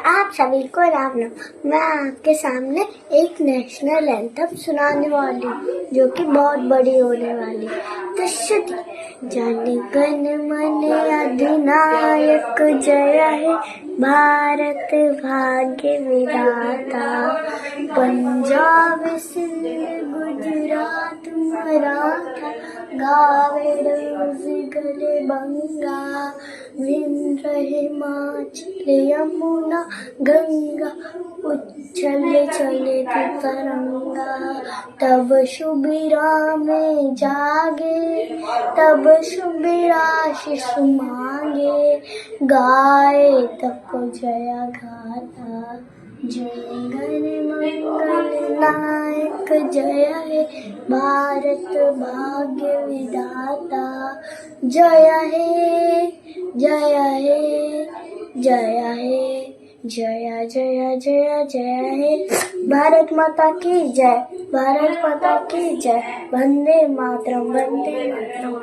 आप सभी को राम राम। मैं आपके सामने एक नेशनल एंथम सुनाने वाली हूँ जो कि बहुत बड़ी होने वाली है। तो श्रुति जाने गण मन अधिनायक जय है भारत भाग्य विधाता। पंजाब सिंध गुजरात मराठा गावे रोज गले बंगा। विंध्य हिमाचल यमुना गंगा उच्छल चले तिरंगा। तब शुभिरा में जागे तब शुभिरा आशीष मांगे। गाए तब जया गाथा जय गण मंगल नायक जय है भारत भाग्य विधाता। जय है जय है जय है जय जय जय जय है। भारत माता की जय भारत माता की जय। वंदे मातरम वंदे मातरम।